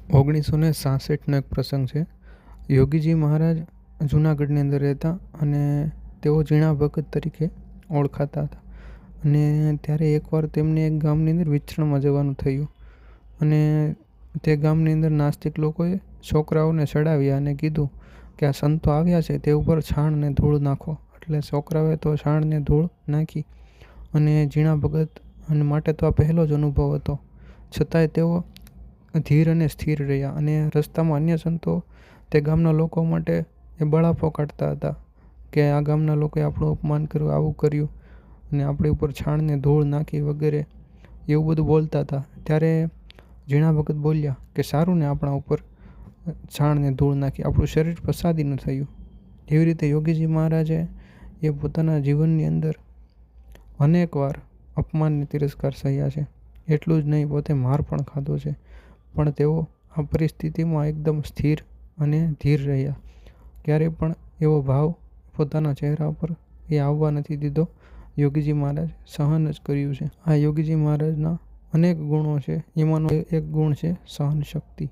1966નો એક પ્રસંગ છે. યોગીજી મહારાજ જૂનાગઢની અંદર રહેતા અને તેઓ ઝીણા ભગત તરીકે ઓળખાતા હતા. અને ત્યારે એકવાર તેમને એક ગામની અંદર વિચરણમાં જવાનું થયું અને તે ગામની અંદર નાસ્તિક લોકોએ છોકરાઓને ચડાવ્યા અને કીધું કે આ સંતો આવ્યા છે તે ઉપર છાણ ને ધૂળ નાખો. એટલે છોકરાઓએ તો છાણ ને ધૂળ નાખી અને ઝીણા ભગત અને માટે તો આ પહેલો જ અનુભવ હતો. છતાંય તેઓ ધીર અને સ્થિર રહ્યા અને રસ્તામાં અન્ય સંતો તે ગામના લોકો માટે એ બળાપો કાઢતા હતા કે આ ગામના લોકોએ આપણું અપમાન કર્યું, આવું કર્યું અને આપણી ઉપર છાણને ધૂળ નાખી વગેરે એવું બધું બોલતા હતા. ત્યારે ઝીણા ભગત બોલ્યા કે સારું ને આપણા ઉપર છાણને ધૂળ નાખી, આપણું શરીર પ્રસાદીનું થયું. એવી રીતે યોગીજી મહારાજે એ પોતાના જીવનની અંદર અનેકવાર અપમાનને તિરસ્કાર સહ્યા છે. એટલું જ નહીં, પોતે માર પણ ખાધો છે, પણ તેઓ આ પરિસ્થિતિમાં એકદમ સ્થિર અને ધીર રહ્યા. ક્યારેય પણ એવો ભાવ પોતાના ચહેરા પર એ આવવા નથી દીધો. યોગીજી મહારાજ સહન જ કર્યું છે. આ યોગીજી મહારાજના અનેક ગુણો છે, એમાંનો એક ગુણ છે સહન શક્તિ.